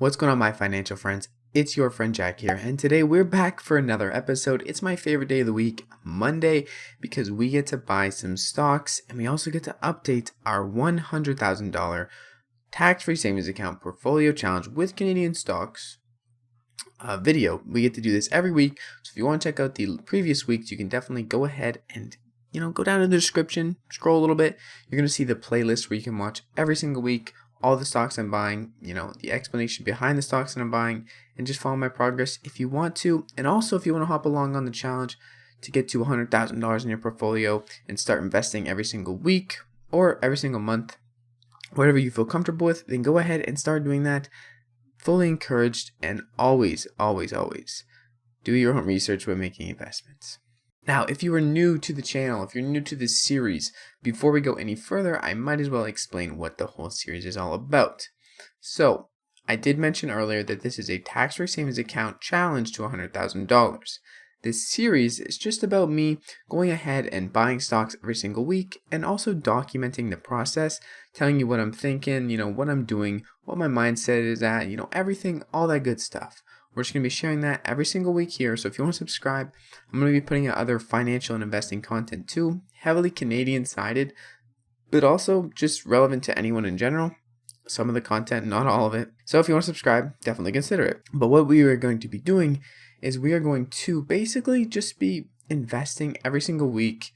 What's going on, my financial friends? It's your friend Jack here, and today we're back for another episode. It's my favorite day of the week, Monday, because we get to buy some stocks and we also get to update our $100,000 tax-free savings account portfolio challenge with Canadian stocks video. We get to do this every week, so if you want to check out the previous weeks, you can definitely go ahead and go down in the description, scroll a little bit. You're going to see the playlist where you can watch every single week all the stocks I'm buying, the explanation behind the stocks that I'm buying, and just follow my progress if you want to. And also, if you want to hop along on the challenge to get to $100,000 in your portfolio and start investing every single week or every single month, whatever you feel comfortable with, then go ahead and start doing that. Fully encouraged, and always, always, always do your own research when making investments. Now, if you are new to the channel, if you're new to this series, before we go any further, I might as well explain what the whole series is all about. So, I did mention earlier that this is a tax-free savings account challenge to $100,000. This series is just about me going ahead and buying stocks every single week and also documenting the process, telling you what I'm thinking, what I'm doing, what my mindset is at, everything, all that good stuff. We're just going to be sharing that every single week here. So if you want to subscribe, I'm going to be putting out other financial and investing content too, heavily Canadian sided, but also just relevant to anyone in general. Some of the content, not all of it. So if you want to subscribe, definitely consider it. But what we are going to be doing is we are going to basically just be investing every single week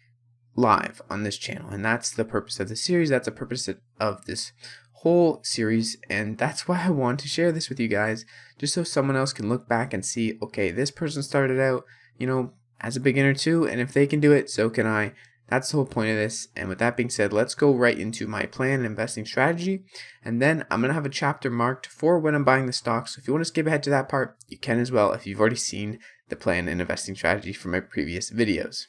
live on this channel. And that's the purpose of the series. That's the purpose of this whole series, and that's why I want to share this with you guys, just so someone else can look back and see, okay, this person started out, as a beginner too, and if they can do it, so can I. That's the whole point of this. And with that being said, let's go right into my plan and investing strategy, and then I'm going to have a chapter marked for when I'm buying the stocks. So if you want to skip ahead to that part, you can as well if you've already seen the plan and investing strategy from my previous videos.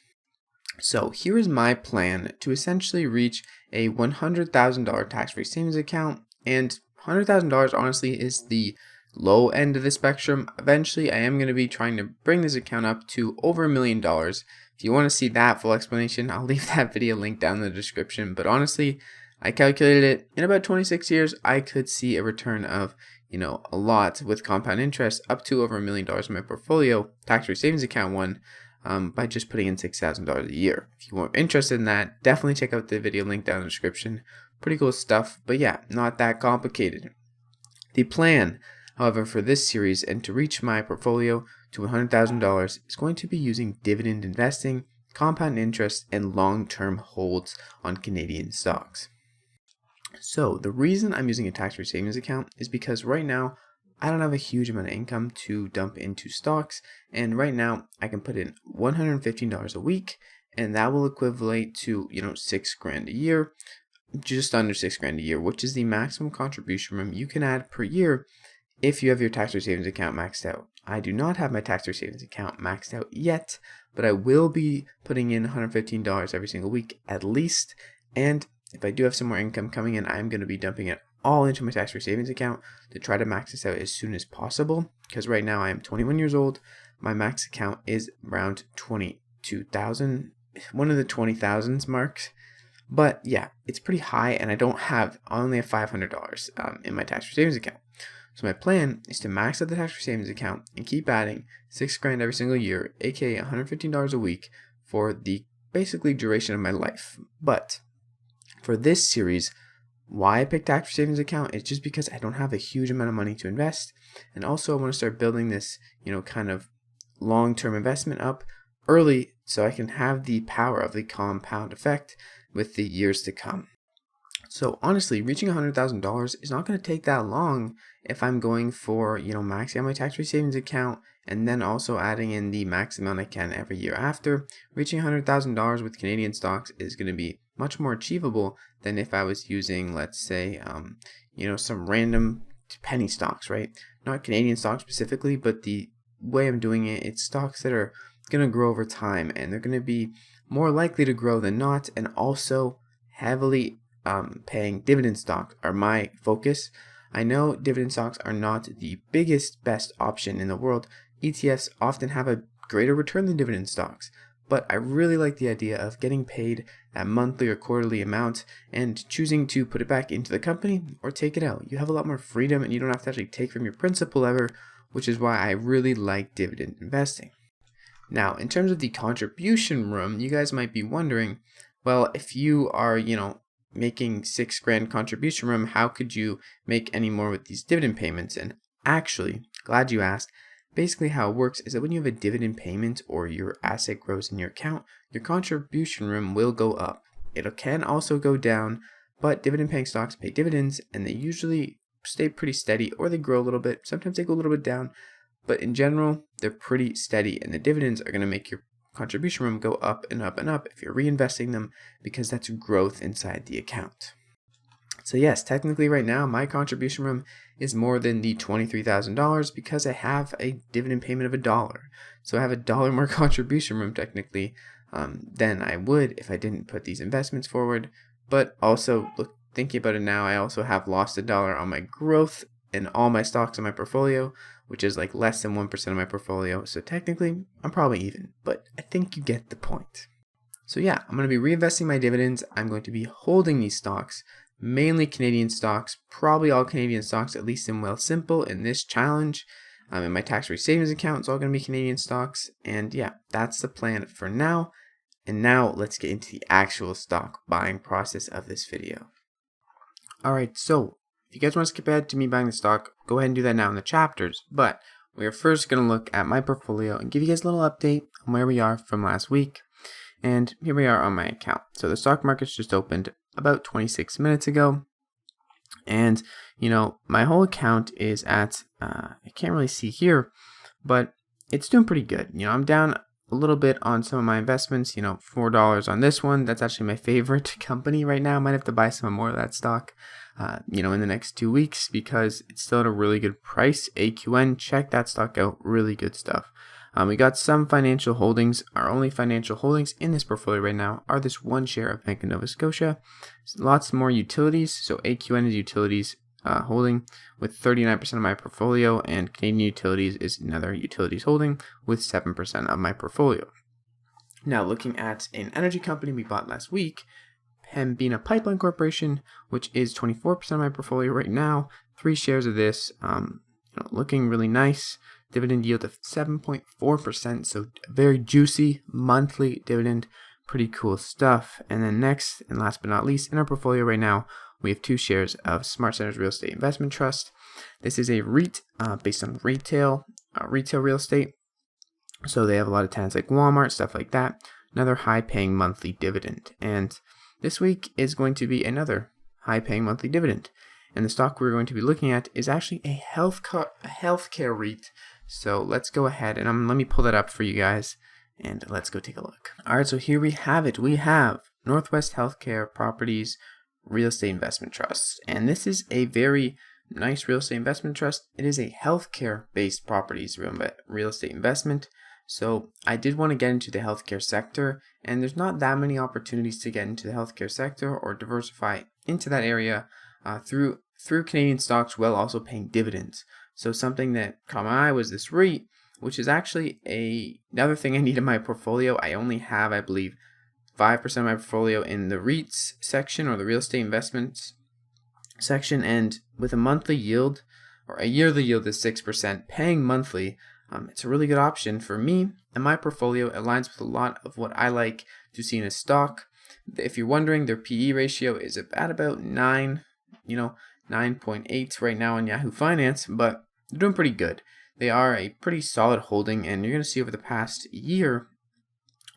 So here is my plan to essentially reach a $100,000 tax-free savings account, and $100,000 honestly is the low end of the spectrum. Eventually, I am going to be trying to bring this account up to over $1 million. If you want to see that full explanation, I'll leave that video link down in the description. But honestly, I calculated it in about 26 years, I could see a return of, a lot with compound interest up to over $1 million in my portfolio, tax-free savings account one. By just putting in $6,000 a year. If you are interested in that, definitely check out the video link down in the description. Pretty cool stuff, but yeah, not that complicated. The plan, however, for this series and to reach my portfolio to $100,000 is going to be using dividend investing, compound interest, and long-term holds on Canadian stocks. So the reason I'm using a tax-free savings account is because right now, I don't have a huge amount of income to dump into stocks, and right now I can put in $115 a week, and that will equivalent to $6,000 a year, just under $6,000 a year, which is the maximum contribution room you can add per year if you have your tax-free savings account maxed out. I do not have my tax-free savings account maxed out yet, but I will be putting in $115 every single week at least, and if I do have some more income coming in, I'm going to be dumping it all into my tax-free savings account to try to max this out as soon as possible, because right now I am 21 years old. My max account is around 22,000, one of the 20,000s marks. But yeah, it's pretty high, and I only have $500 in my tax-free savings account. So my plan is to max out the tax-free savings account and keep adding $6,000 every single year, aka $115 a week for the basically duration of my life. But for this series, why I picked tax-free savings account is just because I don't have a huge amount of money to invest, and also I want to start building this, kind of long-term investment up early so I can have the power of the compound effect with the years to come. So honestly, reaching $100,000 is not going to take that long if I'm going for, maxing out my tax-free savings account and then also adding in the max amount I can every year after. Reaching $100,000 with Canadian stocks is going to be much more achievable than if I was using, let's say, some random penny stocks, right? Not Canadian stocks specifically, but the way I'm doing it, it's stocks that are going to grow over time, and they're going to be more likely to grow than not, and also heavily paying dividend stocks are my focus. I know dividend stocks are not the best option in the world. ETFs often have a greater return than dividend stocks, but I really like the idea of getting paid that monthly or quarterly amount and choosing to put it back into the company or take it out. You have a lot more freedom and you don't have to actually take from your principal ever, which is why I really like dividend investing. Now, in terms of the contribution room, you guys might be wondering, well, if you are, making $6,000 contribution room, how could you make any more with these dividend payments? And actually, glad you asked. Basically, how it works is that when you have a dividend payment or your asset grows in your account, your contribution room will go up. It can also go down, but dividend paying stocks pay dividends and they usually stay pretty steady, or they grow a little bit. Sometimes they go a little bit down, but in general, they're pretty steady, and the dividends are going to make your contribution room go up and up and up if you're reinvesting them, because that's growth inside the account. So yes, technically right now, my contribution room is more than the $23,000 because I have a dividend payment of $1. So I have $1 more contribution room technically than I would if I didn't put these investments forward. But also, thinking about it now, I also have lost $1 on my growth in all my stocks in my portfolio, which is like less than 1% of my portfolio. So technically, I'm probably even, but I think you get the point. So yeah, I'm going to be reinvesting my dividends. I'm going to be holding these stocks, mainly Canadian stocks, probably all Canadian stocks, at least in Wealthsimple in this challenge. In my tax-free savings account, it's all going to be Canadian stocks. And yeah, that's the plan for now. And now let's get into the actual stock buying process of this video. All right, so if you guys want to skip ahead to me buying the stock, go ahead and do that now in the chapters. But we are first going to look at my portfolio and give you guys a little update on where we are from last week. And here we are on my account. So the stock market's just opened about 26 minutes ago. And, my whole account is at, I can't really see here, but it's doing pretty good. I'm down a little bit on some of my investments, $4 on this one. That's actually my favorite company right now. I might have to buy some more of that stock, in the next 2 weeks because it's still at a really good price. AQN, check that stock out. Really good stuff. We got some financial holdings. Our only financial holdings in this portfolio right now are this one share of Bank of Nova Scotia. Lots more utilities. So AQN is utilities holding with 39% of my portfolio, and Canadian Utilities is another utilities holding with 7% of my portfolio. Now looking at an energy company we bought last week, Pembina Pipeline Corporation, which is 24% of my portfolio right now. 3 shares of this, looking really nice. Dividend yield of 7.4%, so very juicy monthly dividend. Pretty cool stuff. And then next, and last but not least, in our portfolio right now, we have 2 shares of Smart Centers Real Estate Investment Trust. This is a REIT based on retail real estate. So they have a lot of tenants like Walmart, stuff like that. Another high-paying monthly dividend. And this week is going to be another high-paying monthly dividend. And the stock we're going to be looking at is actually a healthcare REIT. So let's go ahead and let me pull that up for you guys and let's go take a look. All right, so here we have it. We have Northwest Healthcare Properties Real Estate Investment Trust. And this is a very nice real estate investment trust. It is a healthcare-based properties real estate investment. So I did want to get into the healthcare sector, and there's not that many opportunities to get into the healthcare sector or diversify into that area through Canadian stocks while also paying dividends. So something that caught my eye was this REIT, which is actually another thing I need in my portfolio. I only have, I believe, 5% of my portfolio in the REITs section or the real estate investments section. And with a monthly yield or a yearly yield is 6%, paying monthly, it's a really good option for me. And my portfolio aligns with a lot of what I like to see in a stock. If you're wondering, their PE ratio is at about 9.8 right now on Yahoo Finance, but they're doing pretty good. They are a pretty solid holding, and you're going to see over the past year,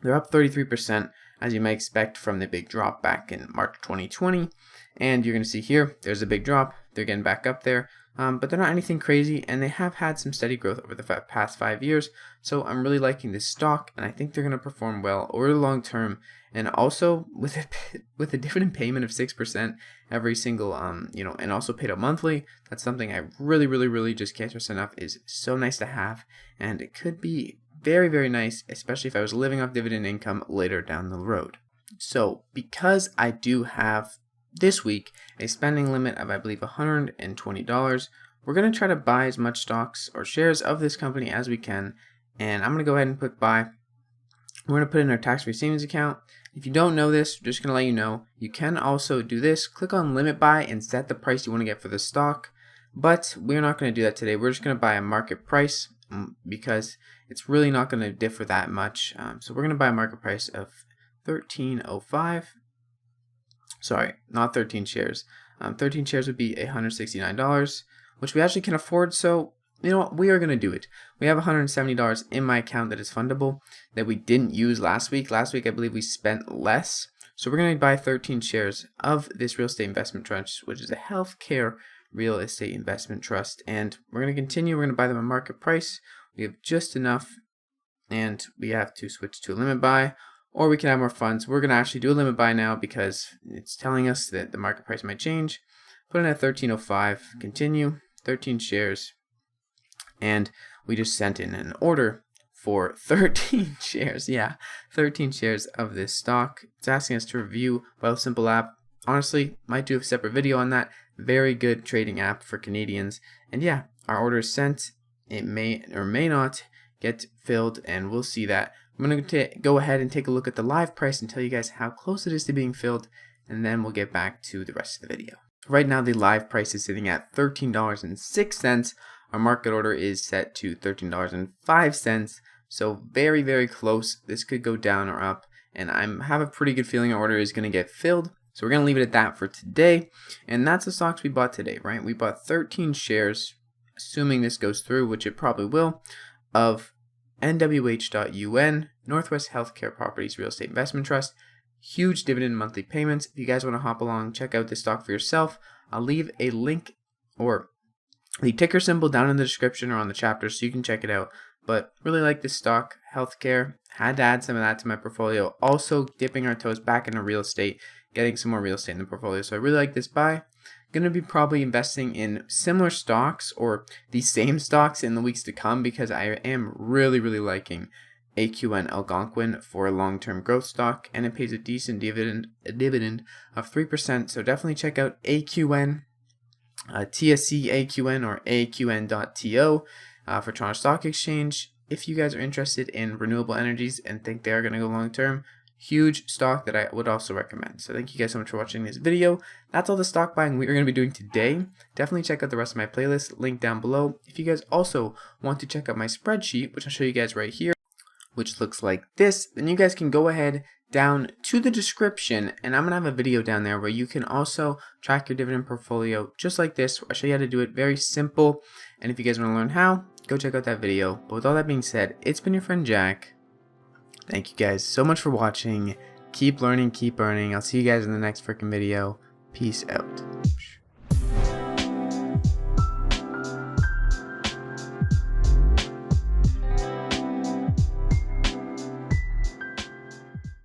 they're up 33%, as you might expect from the big drop back in March 2020. And you're going to see here, there's a big drop. They're getting back up there, but they're not anything crazy, and they have had some steady growth over the past 5 years. So I'm really liking this stock, and I think they're going to perform well over the long term. And also with a dividend payment of 6% every single, and also paid out monthly, that's something I really just can't stress enough is so nice to have. And it could be very, very nice, especially if I was living off dividend income later down the road. So because I do have this week a spending limit of, I believe, $120, we're going to try to buy as much stocks or shares of this company as we can. And I'm going to go ahead and click buy. We're going to put in our tax-free savings account. If you don't know this, I'm just going to let you know, you can also do this. Click on limit buy and set the price you want to get for the stock. But we're not going to do that today. We're just going to buy a market price because it's really not going to differ that much. So we're going to buy a market price of 13.05. Sorry, not 13 shares. 13 shares would be $169, which we actually can afford. So you know what? We are going to do it. We have $170 in my account that is fundable that we didn't use last week. Last week, I believe we spent less. So we're going to buy 13 shares of this real estate investment trust, which is a healthcare real estate investment trust. And we're going to continue. We're going to buy them at market price. We have just enough, and we have to switch to a limit buy, or we can have more funds. We're going to actually do a limit buy now because it's telling us that the market price might change. Put in at 13.05. Continue. 13 shares. And we just sent in an order for 13 shares. Yeah, 13 shares of this stock. It's asking us to review Wealthsimple app. Honestly, might do a separate video on that. Very good trading app for Canadians. And yeah, our order is sent. It may or may not get filled, and we'll see that. I'm going to go ahead and take a look at the live price and tell you guys how close it is to being filled, and then we'll get back to the rest of the video. Right now, the live price is sitting at $13.06. Our market order is set to $13.05. So very, very close. This could go down or up, and I have a pretty good feeling our order is going to get filled. So we're going to leave it at that for today. And that's the stocks we bought today, right? We bought 13 shares, assuming this goes through, which it probably will, of NWH.UN, Northwest Healthcare Properties Real Estate Investment Trust. Huge dividend monthly payments. If you guys want to hop along, check out this stock for yourself. I'll leave a link or the ticker symbol down in the description or on the chapter so you can check it out. But really like this stock, healthcare. Had to add some of that to my portfolio. Also dipping our toes back into real estate, getting some more real estate in the portfolio. So I really like this buy. Going to be probably investing in similar stocks or the same stocks in the weeks to come because I am really liking AQN Algonquin for a long-term growth stock, and it pays a decent dividend of 3%. So definitely check out AQN, TSC AQN or AQN.TO for Toronto Stock Exchange. If you guys are interested in renewable energies and think they are going to go long-term, huge stock that I would also recommend. So thank you guys so much for watching this video. That's all the stock buying we are going to be doing today. Definitely check out the rest of my playlist, link down below. If you guys also want to check out my spreadsheet, which I'll show you guys right here, which looks like this, then you guys can go ahead down to the description, and I'm going to have a video down there where you can also track your dividend portfolio just like this. I'll show you how to do it. Very simple. And if you guys want to learn how, go check out that video. But with all that being said, it's been your friend Jack. Thank you guys so much for watching. Keep learning, keep earning. I'll see you guys in the next freaking video. Peace out.